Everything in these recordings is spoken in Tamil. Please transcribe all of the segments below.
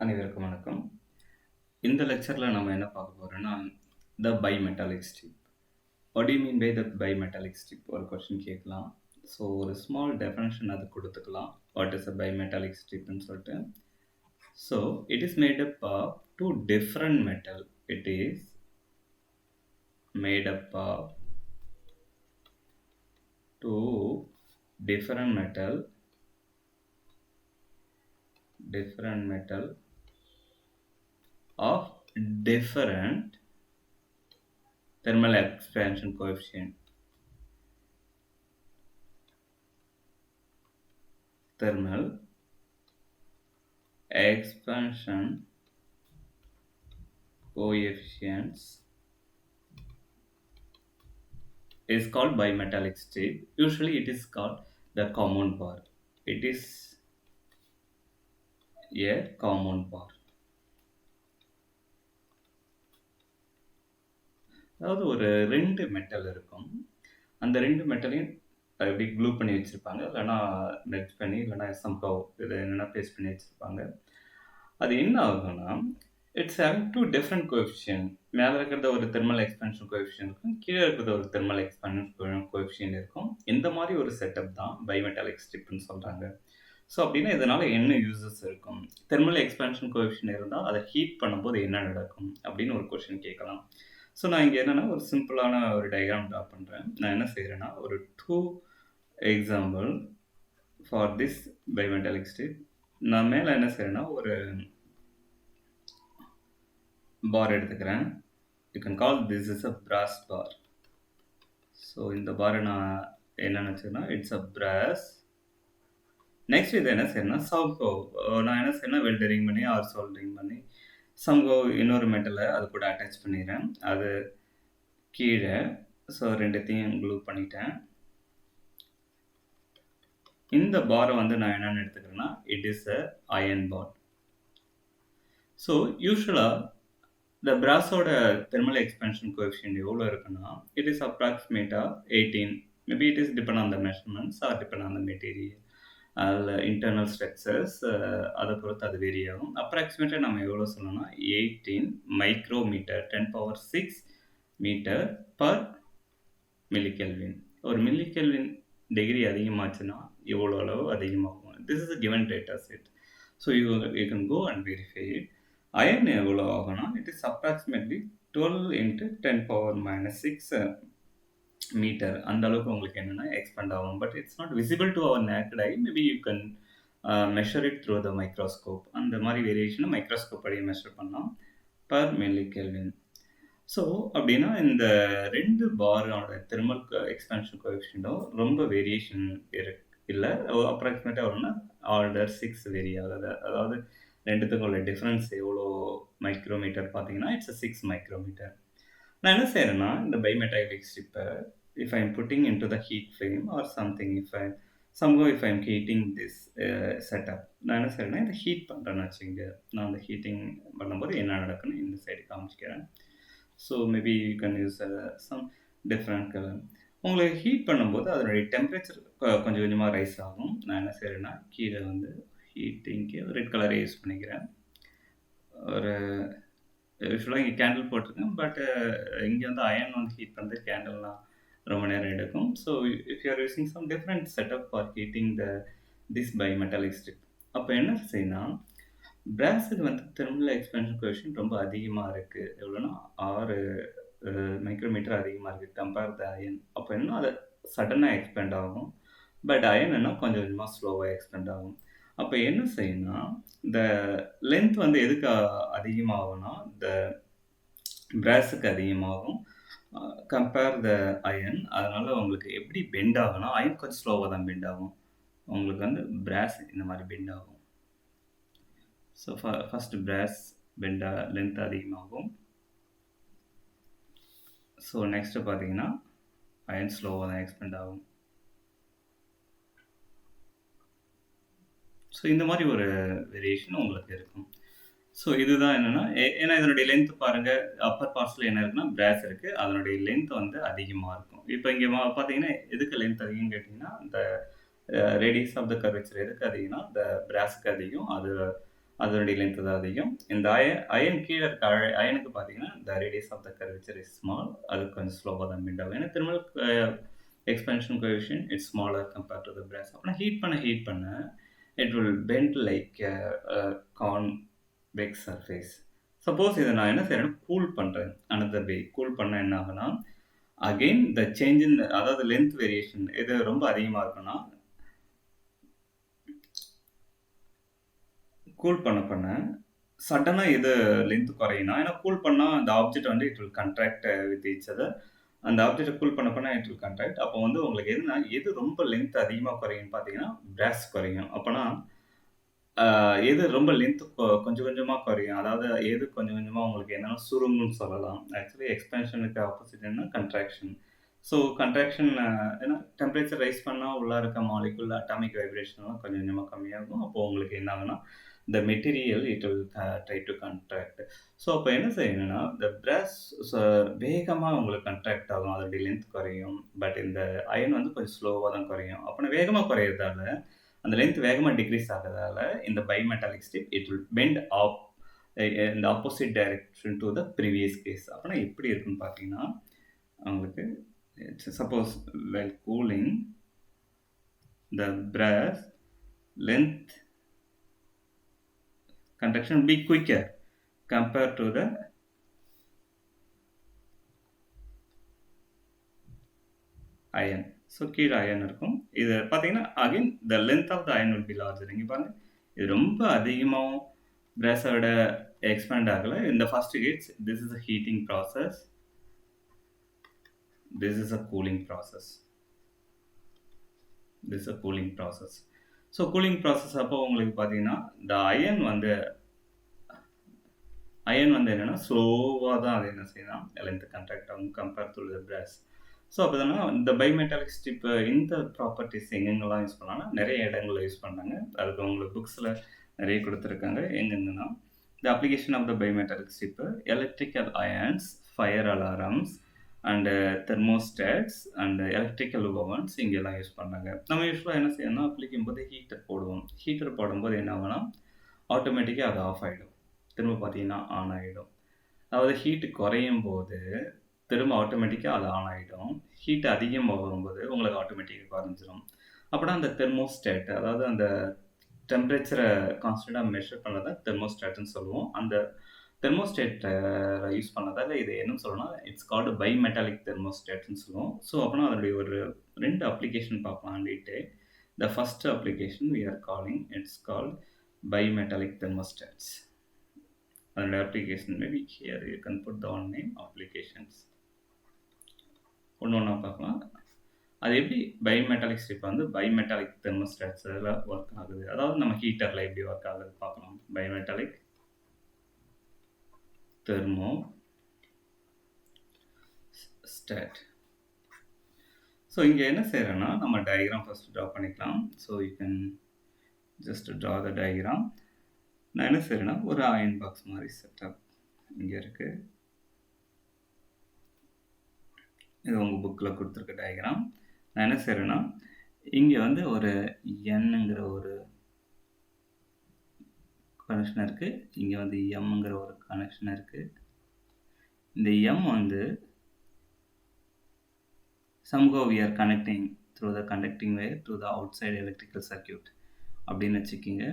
அனைவருக்கும் வணக்கம். இந்த லெக்சர்ல நம்ம என்ன பார்க்க போறோம்னா, the bimetallic strip. What do you mean by the bimetallic strip? ஒரு கொஸ்டின் கேட்கலாம். ஸோ ஒரு ஸ்மால் டெஃபினிஷன் அது கொடுத்துக்கலாம். வாட் இஸ் அ பைமெட்டாலிக் ஸ்ட்ரிப்னு சொல்லிட்டு. So it is made up of two different metal. It is made up of two different metal of different thermal expansion coefficient. Thermal expansion coefficients is called bimetallic strip. Usually it is called the common bar. It is a common bar. அதாவது ஒரு 2 மெட்டல் இருக்கும். அந்த 2 மெட்டலையும் இப்படி க்ளூ பண்ணி வச்சிருப்பாங்க. இல்லைனா மெல்ட் பண்ணி, இல்லைனா சம்ஹவ் இதை என்னென்னா பேஸ்ட் பண்ணி வச்சிருப்பாங்க. அது என்ன ஆகும்னா, it's having two different coefficient. மேலே இருக்கிறத ஒரு தெர்மல் எக்ஸ்பான்ஷன் கோஎஃபிஷியன்ட் இருக்கும், கீழே இருக்கிறத ஒரு தெர்மல் எக்ஸ்பான்ஷன் கோஎஃபிஷியன்ட் இருக்கும். இந்த மாதிரி ஒரு செட்டப் தான் பைமெட்டாலிக் ஸ்ட்ரிப்னு சொல்கிறாங்க. ஸோ அப்படின்னா இதனால் என்ன யூசஸ் இருக்கும்? தெர்மல் எக்ஸ்பான்ஷன் கோஎஃபிஷியன்ட் இருந்தால் அதை ஹீட் பண்ணும்போது என்ன நடக்கும் அப்படின்னு ஒரு கொஸ்டின் கேட்கலாம். ஸோ நான் இங்கே என்னென்னா ஒரு சிம்பிளான ஒரு டயக்ராம் ட்ரா பண்ணுறேன். நான் என்ன செய்கிறேன்னா, ஒரு 2 example for this bimetallic strip. நான் மேலே என்ன செய்கிறேன்னா, ஒரு பார் எடுத்துக்கிறேன். You can call this is a brass bar. So இந்த பாரை நான் என்ன நினச்சேன்னா, இட்ஸ் அ பிராஸ். நெக்ஸ்ட் இது என்ன செய்யணும்னா, சம்ஹவ் நான் என்ன செய்யணும்னா, வெல்டரிங் பண்ணி ஆர் சோல்டரிங் பண்ணி சம்ஹவ் இன்னொரு மெட்டலை அது கூட அட்டாச் பண்ணிடுறேன். அது கீழே. ஸோ ரெண்டுத்தையும் க்ளூ பண்ணிட்டேன். இந்த பாரை வந்து நான் என்னென்னு எடுத்துக்கிறேன்னா, it is a iron bar. So யூஸ்வலாக இந்த பிராஸோட தெர்மல் எக்ஸ்பான்ஷன் கோஎஃபிஷியன்ட் எவ்வளோ இருக்குன்னா, இட் இஸ் அப்ராக்சிமேட்டாக 18. Maybe it is depend on the measurements R depend on the material. அதில் இன்டர்னல் ஸ்ட்ரக்சர்ஸ் அதை பொறுத்து அது வேரி ஆகும். அப்ராக்சிமேட்டாக நம்ம எவ்வளோ சொல்லணும்னா, 18 மைக்ரோமீட்டர் 10⁶ மீட்டர் பர் மில்லிகெல்வின். ஒரு மில்லிகெல்வின் டிகிரி அதிகமாச்சுன்னா எவ்வளோ அளவு அதிகமாகும். This is given data set. So you can go and verify it. Iron எவ்வளோ ஆகும்னா, இட் இஸ் அப்ராக்சிமேட்லி 12 × 10⁻6 மீட்டர். அந்த அளவுக்கு உங்களுக்கு என்னென்னா எக்ஸ்பேண்ட் ஆகும். But it's not visible to our naked eye. Maybe you can measure it through the microscope. அந்த மாதிரி வேரியேஷனை மைக்ரோஸ்கோப் வழியாக மெஷர் பண்ணலாம் பர் மில்லிகெல்வின். ஸோ அப்படின்னா இந்த 2 பாரோட தெர்மல் எக்ஸ்பான்ஷன் கோஎஃபிஷியன்ட்டும் ரொம்ப வேரியேஷன் இல்லை. அப்ராக்சிமேட்டாக வரும்னா ஆர்டர் 6 வேரி ஆகுது. அதாவது ரெண்டுத்துக்கும் உள்ள டிஃப்ரென்ஸ் எவ்வளோ மைக்ரோமீட்டர் பார்த்தீங்கன்னா, இட்ஸ் 6 மைக்ரோமீட்டர். நான் என்ன செய்கிறேன்னா, இந்த பைமெட்டாலிக் ஸ்ட்ரிப்பை if I am putting into the heat flame or something, if I am heating this setup, நான் என்ன செய்கிறேன்னா, இதை ஹீட் பண்ணுறேன்னு வச்சுங்க. நான் அந்த ஹீட்டிங் பண்ணும்போது என்ன நடக்குன்னு இந்த சைடு காமிச்சிக்கிறேன். So maybe you can use some different colour. உங்களுக்கு ஹீட் பண்ணும்போது அதனுடைய டெம்பரேச்சர் கொஞ்சம் கொஞ்சமாக ரைஸ் ஆகும். நான் என்ன செய்கிறேன்னா, கீழே வந்து ஹீட்டிங்க்கு ரெட் கலரை யூஸ் பண்ணிக்கிறேன். ஒரு யூஸ்வலாக இங்கே கேண்டில் போட்டிருக்கேன். பட் இங்கே வந்து அயன் வந்து ஹீட் பண்ணுறது கேண்டில்லாம் ரொம்ப நேரம் எடுக்கும். So if you are using some different setup for heating this bimetallic strip, அப்போ என்ன செய்யணும், பிராஸுக்கு வந்து தெர்மல் எக்ஸ்பான்ஷன் கோஎஃபிஷியன்ட் ரொம்ப அதிகமாக இருக்குது. எவ்வளோனா 6 மைக்ரோமீட்டர் அதிகமாக இருக்குது கம்பேர் த அயன். அப்போ என்ன, அது சடனாக எக்ஸ்பேண்ட் ஆகும். பட் அயன் என்ன கொஞ்சம் கொஞ்சமாக ஸ்லோவாக எக்ஸ்பேண்ட் ஆகும். அப்போ என்ன செய்யணும்னா, இந்த லென்த் வந்து எதுக்கு அதிகமாகும்னா, இந்த பிராஸுக்கு அதிகமாகும் கம்பேர் த அயன். அதனால் உங்களுக்கு எப்படி பெண்ட் ஆகும்னா, அயன் கொஞ்சம் ஸ்லோவாக தான் பெண்ட் ஆகும். உங்களுக்கு வந்து பிராஸ் இந்த மாதிரி பெண்ட் ஆகும். ஸோ ஃபஸ்ட்டு பிராஸ் பெண்டாக லென்த் அதிகமாகும். ஸோ நெக்ஸ்ட்டு பார்த்தீங்கன்னா, அயன் ஸ்லோவாக தான் எக்ஸ்பெண்ட் ஆகும். ஸோ இந்த மாதிரி ஒரு வேரியேஷன் உங்களுக்கு இருக்கும். ஸோ இதுதான் என்னென்னா, ஏன்னா இதனுடைய லென்த் பாருங்கள், அப்பர் பார்ட்ஸில் என்ன இருக்குன்னா பிராஸ் இருக்குது, அதனுடைய லென்த் வந்து அதிகமாக இருக்கும். இப்போ இங்கே பார்த்தீங்கன்னா, எதுக்கு லென்த் அதிகம்னு கேட்டிங்கன்னா, இந்த ரேடியஸ் ஆஃப் த கர்வேச்சர் எதுக்கு அதிகம்னா, இந்த பிராஸுக்கு அதிகம். அது அதனுடைய லென்த் தான் அதிகம். இந்த அயன் கீழ இருக்க அயனுக்கு பார்த்தீங்கன்னா, the radius of the curvature is small. அது கொஞ்சம் ஸ்லோவா தான் பெண்ட் ஆகும். ஏன்னா thermal expansion coefficient it's smaller compared to the brass. அப்பனா ஹீட் பண்ண it will bend like convex surface. Suppose இத நான் என்ன செய்றேன்னா, கூல் பண்றேன். அனதர் வே கூல் பண்ணா என்ன ஆகும்னா, அகைன் த சேஞ்ச் இன் அதாவது லென்த் வேரியேஷன் இது ரொம்ப அதிகமா இருக்குன்னா, கூல் பண்ண சடனா இது லென்த் குறையும்னா, ஏன்னா கூல் பண்ணா அந்த ஆப்ஜெக்ட் வந்து it will contract with each other. அந்த ஆப்ஜெக்ட்ட கூல் பண்ண இட் வில் கன்ட்ராக்ட். அப்போ வந்து உங்களுக்கு எது ரொம்ப லென்த் அதிகமா குறையும்னு பார்த்தீங்கன்னா, பிராஸ் குறையும். அப்பன்னா எது ரொம்ப லென்த் கொஞ்சம் கொஞ்சமா குறையும். அதாவது எது கொஞ்சம் கொஞ்சமா உங்களுக்கு என்னன்னா சுருங்கும்னு சொல்லலாம். ஆக்சுவலி எக்ஸ்பான்ஷனுக்கு ஆப்போசிட் என்ன கன்ட்ராக்ஷன். ஸோ கன்ட்ராக்ஷன் ஏன்னா டெம்பரேச்சர் ரைஸ் பண்ணா உள்ள இருக்க மாலிக்யூல் அட்டாமிக் வைப்ரேஷன்லாம் கொஞ்சம் கொஞ்சமா கம்மியாகும். அப்போ உங்களுக்கு என்ன ஆகும்னா, the material it will try to contract. So அப்போ என்ன செய்யணும்னா, the brass வேகமா உங்களுக்கு கன்ட்ராக்ட் ஆகும். அதோட லென்த் குறையும். பட் இந்த அயன் வந்து கொஞ்சம் ஸ்லோவா தான் குறையும். அப்போ வேகமா குறையிறதால அந்த லென்த் வேகமா டிக்ரீஸ் ஆகுறதால இந்த bimetallic strip it will bend up in the opposite direction to the previous case. அப்பனா எப்படி இருக்குன்னு பார்த்தீங்கன்னா, உங்களுக்கு suppose while cooling the brass length conduction will be quicker compared to the iron. So கீழே அயன் இருக்கும். இது பார்த்தீங்கன்னா again the length of the iron will be larger. இங்கே பாருங்க, இது ரொம்ப அதிகமாக பிராஸோட எக்ஸ்பேண்ட் ஆகலை. இந்த first case this is a heating process, this is a cooling process, this a cooling process. So cooling process அப்போ உங்களுக்கு பார்த்தீங்கன்னா இந்த அயன் வந்து என்னென்னா ஸ்லோவாக தான் அது என்ன செய்யலாம் லென்த் கன்ட்ராக்ட் ஆகும் compare to the brass. So அப்போ தானே இந்த பைமெட்டாலிக் ஸ்ட்ரிப் இந்த ப்ராப்பர்ட்டிஸ் எங்கெங்கெல்லாம் யூஸ் பண்ணாங்கன்னா நிறைய இடங்களில் யூஸ் பண்ணாங்க. அதுக்கு உங்களுக்கு புக்ஸில் நிறைய கொடுத்துருக்காங்க. எங்கெங்கன்னா the application of the bimetallic strip, electrical irons, fire alarms and thermostats and electrical ovens இங்கெல்லாம் யூஸ் பண்ணாங்க. நம்ம யூஸ்வலாக என்ன செய்யணும்னா அப்ளிக்கும் போது ஹீட்டர் போடுவோம். ஹீட்டர் போடும்போது என்ன ஆகும்னா ஆட்டோமேட்டிக்காக அது ஆஃப் ஆகிடும், திரும்ப பார்த்தீங்கன்னா ஆன் ஆகிடும். அதாவது ஹீட்டு குறையும் போது திரும்ப ஆட்டோமேட்டிக்காக அது ஆன் ஆகிடும். ஹீட் அதிகமாக வரும்போது உங்களுக்கு ஆட்டோமேட்டிக்காக குறைஞ்சிரும். அப்படின்னா அந்த தெர்மோஸ்டாட், அதாவது அந்த டெம்பரேச்சரை கான்ஸ்டண்ட்டாக மெஷர் பண்ணதை தெர்மோஸ்டாட்னு சொல்லுவோம். அந்த தெர்மோஸ்டாட்டை யூஸ் பண்ணதால் இது என்னன்னு சொல்லணும்னா இட்ஸ் கால்டு பைமெட்டாலிக் தெர்மோஸ்டாட்னு சொல்லுவோம். ஸோ அப்படின்னா அதனுடைய ஒரு 2 அப்ளிகேஷன் பார்க்கலாம் detail. The first application we are calling it's called bimetallic thermostats. அதனுடைய application maybe here you can put the one name applications. ஒன்று ஒன்றா பார்க்கலாம். அது எப்படி பைமெட்டாலிக் ஸ்ட்ரிப் வந்து பைமெட்டாலிக் தெர்மோஸ்டாட்ஸில் ஒர்க் ஆகுது, அதாவது நம்ம ஹீட்டரில் எப்படி ஒர்க் ஆகுது பார்க்கலாம். Bimetallic thermo start. ஸோ இங்கே என்ன செய்கிறேன்னா நம்ம டயக்ராம் ஃபர்ஸ்ட் ட்ரா பண்ணிக்கலாம். So you can just draw the diagram. நான் என்ன செய்கிறேன்னா ஒரு அயன் பாக்ஸ் மாதிரி செட்டப் இங்கே இருக்குது. இது உங்கள் புக்கில் கொடுத்துருக்க டயக்ராம். நான் என்ன செய்கிறேன்னா இங்கே வந்து ஒரு என்ங்கிற ஒரு கனெக்ஷன் இருக்குது, இங்கே வந்து எம்ங்கிற ஒரு கனெக்ஷன் இருக்குது. இந்த எம் வந்து somehow we are connecting through the conducting wire to the outside electrical circuit அப்படின்னு வச்சுக்கிங்க.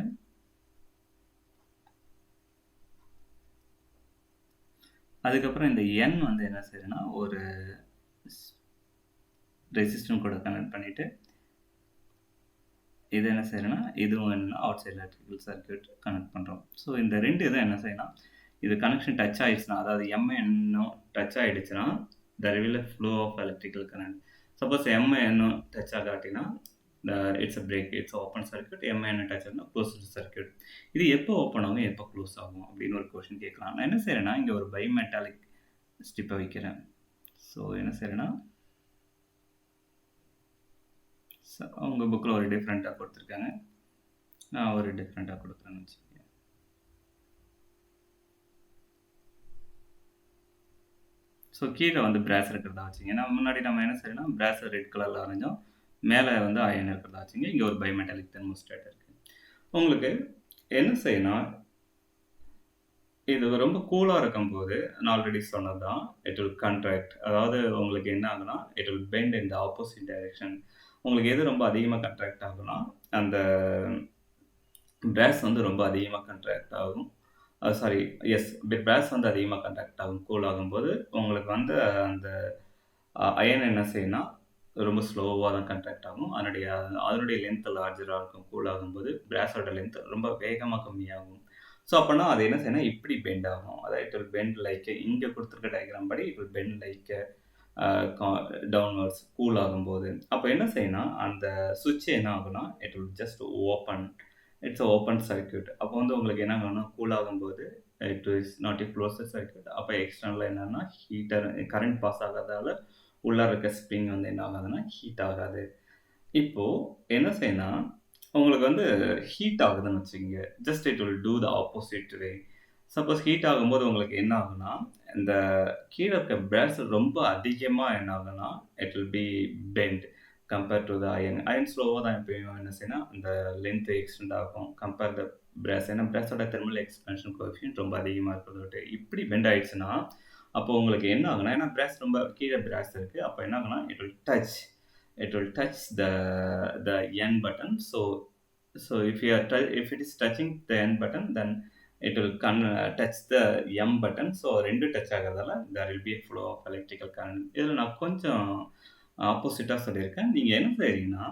அதுக்கப்புறம் இந்த என் வந்து என்ன செய்யறேன்னா ஒரு ரெசிஸ்டன்ஸ் கூட கனெக்ட் பண்ணிட்டு இது என்ன செய்யறேன்னா இதுவும் என்ன outside electrical circuit connect பண்ணுறோம். ஸோ இந்த ரெண்டு இதை என்ன செய்யணும், இது கனெக்ஷன் டச் ஆயிடுச்சுன்னா, அதாவது எம் என்னும் டச் ஆகிடுச்சுன்னா there will be a flow of electrical current. Suppose M என்னும் டச் ஆகாட்டினா it's a break, it's open circuit. M என்ன டச் ஆகுனா க்ளோஸ்டு சர்க்யூட். இது எப்போ ஓப்பன் ஆகும் எப்போ க்ளோஸ் ஆகும் அப்படின்னு ஒரு கொஸ்டின் கேட்கலாம். நான் என்ன செய்கிறேன்னா இங்கே ஒரு பைமெட்டாலிக் ஸ்ட்ரிப்பை வைக்கிறேன். ஸோ என்ன செய்கிறேன்னா அவங்க புக்கில் ஒரு டிஃப்ரெண்ட்டாக கொடுத்துருக்காங்க, நான் ஒரு டிஃப்ரெண்ட்டாக கொடுக்குறேன்னு வச்சுக்கோங்க. ஸோ கீழே வந்து பிராஸ் இருக்கிறதா வச்சுங்க. ஏன்னா முன்னாடி நம்ம என்ன செய்யணும்னா பிராஸ் ரெட் கலரில் வரைஞ்சோம், மேலே அயன் இருக்கிறதா வச்சுங்க. இங்கே ஒரு பைமெட்டாலிக் தெர்மோஸ்டாட் இருக்குது. உங்களுக்கு என்ன செய்யணும், இது ரொம்ப கூலா இருக்கும்போது, நான் ஆல்ரெடி சொன்னது தான். It will contract. அதாவது உங்களுக்கு என்ன ஆகும்னா, it will bend in the opposite direction. உங்களுக்கு எது ரொம்ப அதிகமா கன்ட்ராக்ட் ஆகும்னா, அந்த பிராஸ் வந்து ரொம்ப அதிகமா கன்ட்ராக்ட் ஆகும். சாரி, எஸ், பிராஸ் வந்து அதிகமா கன்ட்ராக்ட் ஆகும். கூல் ஆகும்போது, உங்களுக்கு வந்து அந்த அயன் என்ன செய்யும்னா, ரொம்ப ஸ்லோவா தான் கன்ட்ராக்ட் ஆகும். அதனுடைய லென்த் லார்ஜரா இருக்கும். கூல் ஆகும்போது பிராஸோட லென்த் ரொம்ப வேகமா கம்மியாகும். ஸோ, அப்பன்னா அது என்ன செய்யும்னா, இப்படி பெண்ட் ஆகும். அதாவது இட் வில் பெண்ட் லைக் இங்க குடுத்திருக்க டயகிராம் படி it will bend like a கா டவுன்வர்ட்ஸ் கூல் ஆகும்போது. அப்ப என்ன செய்யும்னா, அந்த ஸ்விட்ச் என்ன ஆகும்னா, it will just open. It's open circuit. அப்போ வந்து உங்களுக்கு என்ன ஆகும்னா, கூல் ஆகும்போது it is not a closed circuit. அப்ப எக்ஸ்டர்னலா என்னன்னா, ஹீட்டர் கரண்ட் பாஸ் ஆகாததால உள்ள இருக்க ஸ்ப்ரிங் வந்து என்ன ஆகாதுன்னா, ஹீட் ஆகாது. இப்போ என்ன செய்யணும்னா, உங்களுக்கு வந்து ஹீட் ஆகுதுன்னு வச்சுக்கங்க. Just it will do the opposite way. Suppose heat ஆகும்போது உங்களுக்கு என்ன ஆகும்னா, இந்த கீழ இருக்க பிராஸ் ரொம்ப அதிகமா என்ன ஆகும்னா, it will be bend compare to the iron. Iron ஸ்லோவா தான் எப்பயும் என்ன செய்யும்னா, அந்த லென்த் எக்ஸ்டெண்ட் ஆகும். Compare the brass. ஏன்னா பிராஸோட தெர்மல் எக்ஸ்பான்ஷன் கோஎஃபிஷியன்ட் ரொம்ப அதிகமா இருக்கிறத விட்டு. இப்படி பெண்ட் ஆயிடுச்சுன்னா, அப்போ உங்களுக்கு என்ன ஆகும்னா, ஏன்னா பிராஸ் ரொம்ப கீழ பிராஸ் இருக்கு. அப்ப என்ன ஆகும்னா, it will touch the end button. So if it is touching the end button, then it will touch the M button. So ரெண்டு touch ஆகறதால there will be a flow of electrical current. இதுல நான் கொஞ்சம் ஆப்போசிட்டா சொல்லியிருக்கேன். நீங்க என்ன செய்றீங்கன்னா,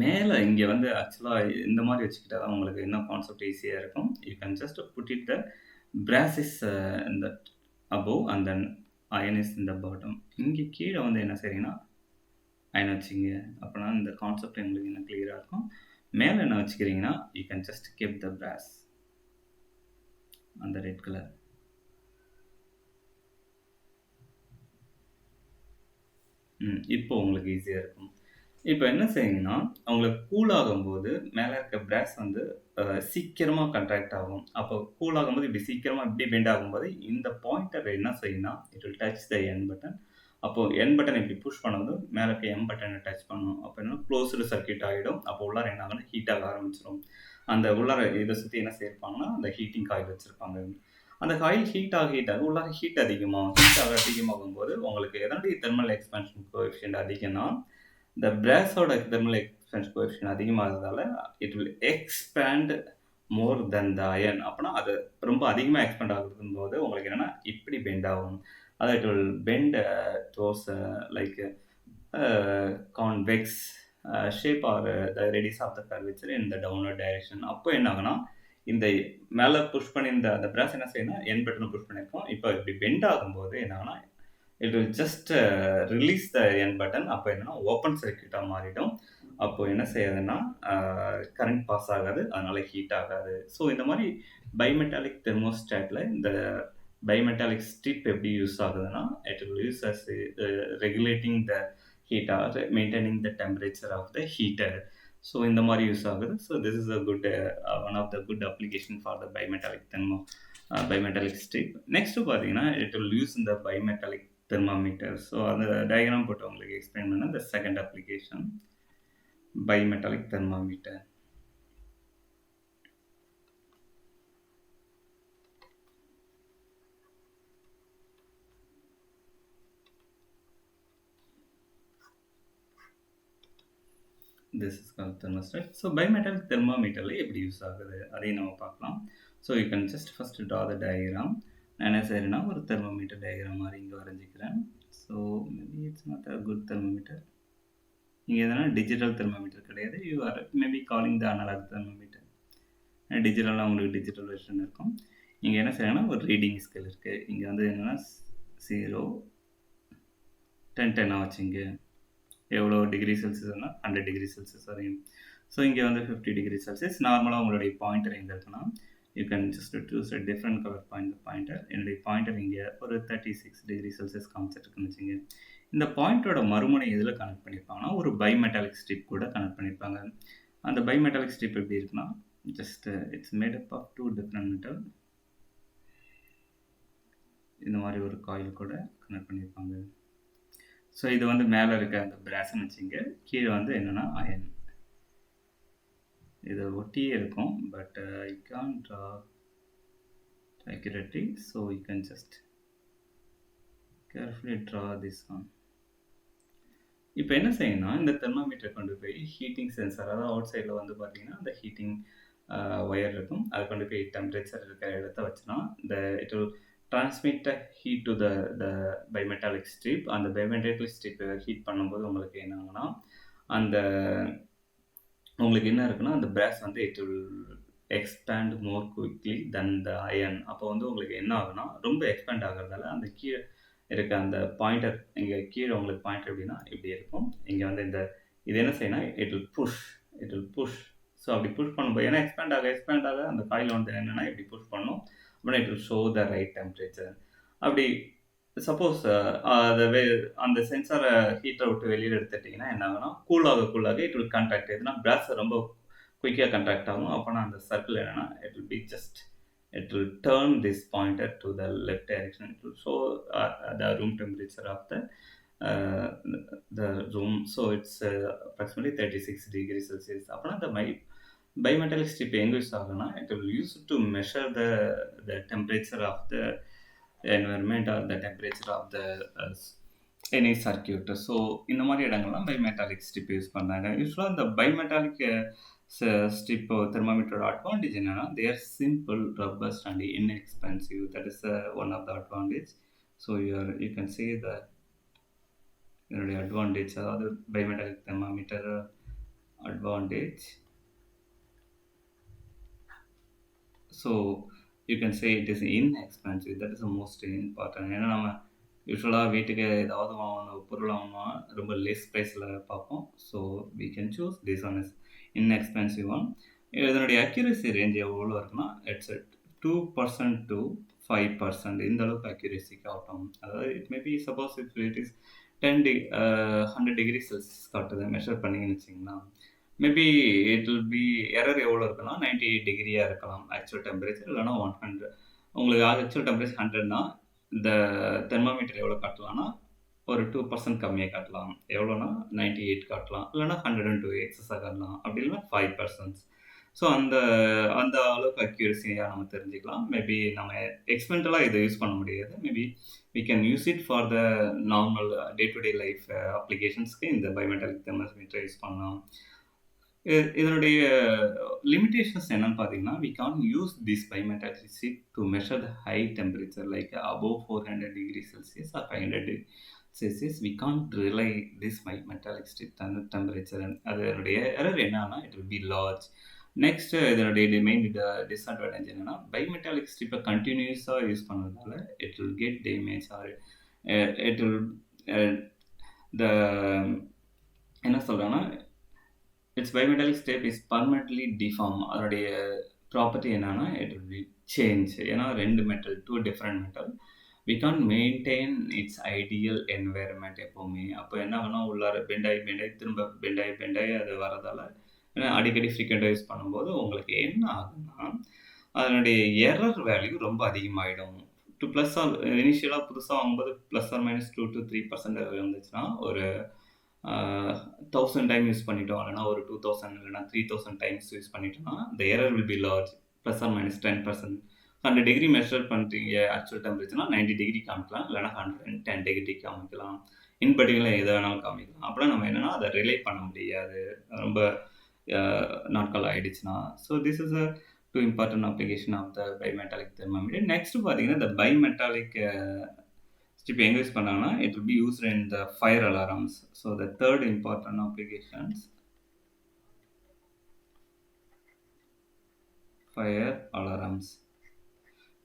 மேல இங்க வந்து ஆக்சுவலா இந்த மாரி வச்சுக்கிட்டா தான் உங்களுக்கு இன்னும் கான்செப்ட் ஈஸியா இருக்கும். You can just put it the brass is in the above and then iron is in the bottom. இங்க கீழ வந்து என்ன செய்றீங்கன்னா, அயன் வச்சுங்க. அப்பன்னா இந்த கான்செப்ட் உங்களுக்கு இன்னும் கிளியரா இருக்கும். மேல என்ன வச்சுக்கிறீங்கன்னா, you can just keep the brass. அந்த ரெட் கலர். இப்போ உங்களுக்கு ஈஸியா இருக்கும். இப்ப என்ன செய்யுங்கன்னா, உங்களுக்கு கூல் ஆகும்போது மேல இருக்க பிராஸ் வந்து சீக்கிரமா கன்ட்ராக்ட் ஆகும். அப்போ கூல் ஆகும்போது இப்படி சீக்கிரமா இப்படி பெண்ட் ஆகும்போது, இந்த பாயிண்டர் என்ன செய்யும்னா, it will touch the N button. அப்போ என் பட்டன் இப்படி புஷ் பண்ணும்போது, மேல இருக்க எம் பட்டன டச் பண்ணும். அப்ப என்ன குளோஸ்டு சர்க்யூட் ஆயிடும். அப்போ உள்ளார என்ன ஆகும்னா, ஹீட் ஆக ஆரம்பிச்சுரும். அந்த உள்ளார இத சுத்தி என்ன செய்யிருப்பாங்கன்னா, அந்த ஹீட்டிங் காயில் வச்சிருப்பாங்க. அந்த காயில் ஹீட் ஆக உள்ளார ஹீட் அதிகமாகும். அதிகமாகும்போது, உங்களுக்கு எதனுடைய தெர்மல் எக்ஸ்பான்ஷன் கோஎஃபிஷியன்ட் அதிகம்னா, இந்த பிராஸோட தெர்மல் எக்ஸ்பான்ஷன் கோஎஃபிஷியன்ட் அதிகமாகறதால, it will expand more then the iron. அப்பன்னா அது ரொம்ப அதிகமா எக்ஸ்பேண்ட் ஆகுதும்போது, உங்களுக்கு என்னன்னா இப்படி பெண்ட் ஆகும். அதாவது it will bend towards like convex shape or the radius of the curvature in the downward direction. அப்போ என்ன ஆகும்னா, இந்த மேல புஷ் பண்ணியிருந்த அந்த பிராஸ் என்ன செய்யும்னா, என் பட்டன புஷ் பண்ணியிருக்கோம். இப்போ இப்படி பெண்ட் ஆகும்போது என்ன ஆகும்னா, it will just release the N button. அப்போ என்னன்னா ஓப்பன் சர்க்யூட்டா மாறிடும். அப்போ என்ன செய்யாதுன்னா, கரண்ட் பாஸ் ஆகாது. அதனால ஹீட் ஆகாது. ஸோ இந்த மாரி பைமெட்டாலிக் தெர்மோஸ்டாட்ல இந்த பைமெட்டாலிக் ஸ்ட்ரிப் எப்படி யூஸ் ஆகுதுன்னா, it will use as regulating the heat or maintaining the temperature of the heater. So இந்த மாரி யூஸ் ஆகுது. So this is a good one of the good application for the bimetallic strip. Next பார்த்தீங்கன்னா, இட் வில் யூஸ் இந்த பைமெட்டாலிக் thermometer. ஸோ அந்த டயக்ராம் போட்டு உங்களுக்கு எக்ஸ்பிளைன் பண்ண the second application bimetallic thermometer. This is called thermostat. So bimetallic thermometerல எப்படி யூஸ் ஆகுது அதையும் நம்ம பார்க்கலாம். So you can just first draw the diagram. நான் என்ன செய்யறேன்னா, ஒரு தெர்மோமீட்டர் டயக்ராம் மாதிரி இங்கே வரைஞ்சிக்கிறேன். So maybe it's not a good thermometer. இங்கே எதனா டிஜிட்டல் தெர்மோமீட்டர் கிடையாது. You are maybe calling the analogue thermometer. டிஜிட்டலாக உங்களுக்கு டிஜிட்டல் வெர்ஷன் இருக்கும். இங்கே என்ன செய்யணும்னா, ஒரு ரீடிங் ஸ்கேல் இருக்குது. இங்கே வந்து என்னென்னா 0 10 10 வச்சுங்க. எவ்வளோ டிகிரி செல்சியஸ்னா 100 டிகிரி செல்சியஸ் வரையும். ஸோ இங்கே வந்து 50 டிகிரி செல்சியஸ். நார்மலாக உங்களுடைய பாயிண்டர் எங்கே இருக்குன்னா, you can just choose a different colour pointer. என்னுடைய பாயிண்டர் இங்கே ஒரு 36 டிகிரி செல்சியஸ் காமிச்சிருக்குன்னு வச்சுங்க. இந்த பாயிண்டரோட மறுமுனை எதில் கனெக்ட் பண்ணியிருப்பாங்கன்னா, ஒரு பைமெட்டாலிக் ஸ்ட்ரிப் கூட கனெக்ட் பண்ணியிருப்பாங்க. அந்த பைமெட்டாலிக் ஸ்ட்ரிப் எப்படி இருக்குன்னா, just it's made up of two different metal. இந்த மாதிரி ஒரு காயில் கூட கனெக்ட் பண்ணியிருப்பாங்க. ஸோ இது வந்து மேலே இருக்க அந்த பிராஸ்ன்னு வச்சுங்க. கீழே வந்து என்னென்னா அயன். இதை ஒட்டியே இருக்கும். But I can draw accurately. So you can just carefully draw this one. இப்போ என்ன செய்யணும்னா, இந்த தெர்மாமீட்டர் கொண்டு போய் ஹீட்டிங் சென்சார், அதாவது அவுட் சைடில் வந்து பார்த்தீங்கன்னா, அந்த ஹீட்டிங் ஒயர் இருக்கும். அதை கொண்டு போய் டெம்பரேச்சர் இருக்கிற இடத்த வச்சுனா, it will transmit the heat to the bimetallic strip. அந்த bimetallic strip ஹீட் பண்ணும்போது உங்களுக்கு என்ன ஆகும்னா, அந்த உங்களுக்கு என்ன இருக்குன்னா, அந்த brass வந்து it will expand more quickly than the iron. அப்போ வந்து உங்களுக்கு என்ன ஆகும்னா, ரொம்ப எக்ஸ்பேண்ட் ஆகுறதால அந்த கீழே இருக்க அந்த பாயிண்டர், இங்கே கீழே உங்களுக்கு பாயிண்டர் எப்படின்னா இப்படி இருக்கும். இங்கே வந்து இது என்ன செய்யணும், இட் வில் புஷ். ஸோ அப்படி புஷ் பண்ணும்போது ஏன்னா எக்ஸ்பேண்ட் ஆக அந்த காயில் வந்து என்னென்னா இப்படி புஷ் பண்ணும். அப்புறம் it will show the right temperature. அப்படி சப்போஸ் அந்த சென்சாரை ஹீட்டரை விட்டு வெளியில் எடுத்துட்டிங்கன்னா என்ன ஆகுனா, கூலாக இட் வில் கண்டாக்ட். எதுனா பிராஸ் ரொம்ப குயிக்காக கண்டாக்ட் ஆகும். அப்போனா அந்த சர்க்கிள் என்னென்னா it will turn this pointer to the left direction. It will show the room temperature of the room. So it's approximately 36 degrees Celsius. அப்போனா the bimetallic strip எங்கே யூஸ் ஆகுனா, it will use to measure the temperature of the environment or the temperature of the any circuit. So இந்த மாதிரி இடங்கள்லாம் bimetallic strip யூஸ் பண்ணுறாங்க. யூஸ்வலாக இந்த bimetallic strip thermometer advantage என்னன்னா, they are simple, robust and inexpensive. That is one of the advantage. So you can see the advantage, அதாவது bimetallic thermometer advantage. So you can say it is inexpensive. That is the most important. ஏன்னா நம்ம யூஸ்வலாக வீட்டுக்கு ஏதாவது பொருள் வாங்கணும்னா ரொம்ப லெஸ் ப்ரைஸில் பார்ப்போம். So we can choose this one is inexpensive one. இதனுடைய அக்யூரேசி ரேஞ்ச் எவ்வளோ இருக்குன்னா, இட்ஸ் 2% to 5%. இந்த அளவுக்கு அக்யூரேசி காட்டும். அதாவது it maybe suppose it is 100 degree Celsius காட்டுது மெஷர் பண்ணிங்கன்னு வச்சிங்கன்னா, maybe it will B error எவ்வளோ இருக்குன்னா 98 டிகிரியாக இருக்கலாம் ஆக்சுவல் டெம்பரேச்சர். இல்லைனா 100. உங்களுக்கு ஆக்சுவல் டெம்பரேச்சர் 100னா இந்த தெர்மாமீட்டர் எவ்வளோ காட்டலாம்னா ஒரு 2% கம்மியாக காட்டலாம். எவ்வளோனா 98 காட்டலாம். இல்லைனா 102 எக்ஸஸாக காட்டலாம். அப்படி இல்லைனா 5%. ஸோ அந்த அளவுக்கு அக்யூரஸியாக நம்ம தெரிஞ்சுக்கலாம். மேபி நம்ம எக்ஸ்பெரிமெண்டலாக இதை யூஸ் பண்ண முடியாது. Maybe we can use it for the normal day to day life அப்ளிகேஷன்ஸ்க்கு இந்த பயோமெட்டாலிக் தெர்மோமீட்டர் யூஸ் பண்ணலாம். இதனுடைய லிமிடேஷன்ஸ் என்னன்னு பார்த்தீங்கன்னா, we can't use this bimetallic strip to measure the high temperature like above 400 degrees Celsius or 500 degrees Celsius. We can't rely this bimetallic strip temperature. அதனுடைய எரர் என்னன்னா, it will be large. Next இதனுடைய மெயின் டிஸ்அட்வான்டேஜ் என்னன்னா, பைமெட்டாலிக் ஸ்ட்ரிப்பை கண்டினியூஸாக யூஸ் பண்ணுறதால it will get damage or it will என்ன சொல்கிறேன்னா, its bimetallic strip is permanently deformed. அதனுடைய ப்ராப்பர்ட்டி என்னன்னா, it will be change. ஏன்னா ரெண்டு metal, 2 different metal. We can't maintain its ideal environment எப்போவுமே. அப்போ என்ன ஆகுனா, உள்ளார பெண்டாகி திரும்ப பெண்டாகி அது வரதால அடிக்கடி ஃப்ரீக்வெண்ட்டாக யூஸ் பண்ணும்போது உங்களுக்கு என்ன ஆகுன்னா, அதனுடைய எரர் வேல்யூ ரொம்ப அதிகமாகிடும். இனிஷியலாக புதுசாக வாங்கும்போது +or- 2 to 3% இருந்துச்சுன்னா, ஒரு 1000 டைம் யூஸ் பண்ணிட்டோம், இல்லைனா ஒரு 2000 இல்லைனா 3000 டைம்ஸ் யூஸ் பண்ணிட்டோம்னா, the error will be large, +or- 10%. 100 degree measure பண்ணுறீங்க ஆக்சுவல் டெம்பரேச்சர்னா 90 டிகிரி காமிக்கலாம், இல்லைனா 110 டிகிரி காமிக்கலாம். இன்பர்டிகுலர் எதை வேணாலும் காமிக்கலாம். அப்படிலாம் நம்ம என்னென்னா அதை ரிலே பண்ண முடியாது, ரொம்ப நாட்கள் ஆகிடுச்சுன்னா. So this is a 2 important application of the bimetallic thermometer. Next பார்த்தீங்கன்னா, the bimetallic strip எங்கே யூஸ் பண்ணாங்கன்னா, it will be used in the fire alarms. So the third important applications, fire alarms.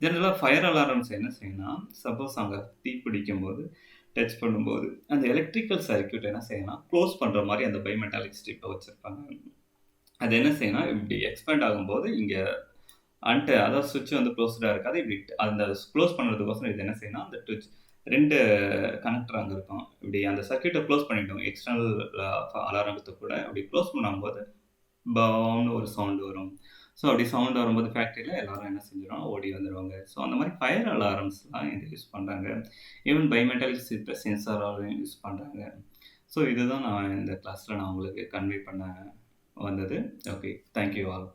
ஜென்ரலாக ஃபயர் அலாரம்ஸ் என்ன செய்யணும், சப்போஸ் அங்கே தீ பிடிக்கும் போது டச் பண்ணும்போது அந்த எலக்ட்ரிக்கல் சர்க்கியூட் என்ன செய்யணும், க்ளோஸ் பண்ணுற மாதிரி அந்த பைமெட்டாலிக் ஸ்ட்ரிப்பை வச்சுருப்பாங்க. அது என்ன செய்யணும், இப்படி எக்ஸ்பேண்ட் ஆகும்போது இங்கே அதாவது சுவிட்ச் வந்து க்ளோஸ்டாக இருக்காது. இப்படி அந்த க்ளோஸ் பண்ணுறதுக்கோசரம் இது என்ன செய்யணும், அந்த 2 கனெக்டர் அங்கே இருக்கும். இப்படி அந்த சர்க்கியூட்டை க்ளோஸ் பண்ணிட்டோம். எக்ஸ்டர்னல் அலாரத்துக்கு கூட அப்படி க்ளோஸ் பண்ணும்போது பவுன்னு ஒரு சவுண்டு வரும். ஸோ அப்படி சவுண்ட் வரும்போது ஃபேக்ட்ரியில் எல்லோரும் என்ன செஞ்சிடும், ஓடி வந்துடுவாங்க. ஸோ அந்த மாதிரி ஃபயர் அலாரம்ஸ்லாம் இது யூஸ் பண்ணுறாங்க. ஈவன் பைமெட்டாலிக் ஸ்ட்ரிப்பை சென்சாராகவும் யூஸ் பண்ணுறாங்க. ஸோ இதுதான் நான் இந்த கிளாஸில் நான் உங்களுக்கு கன்வே பண்ண வந்தது. Okay, thank you all.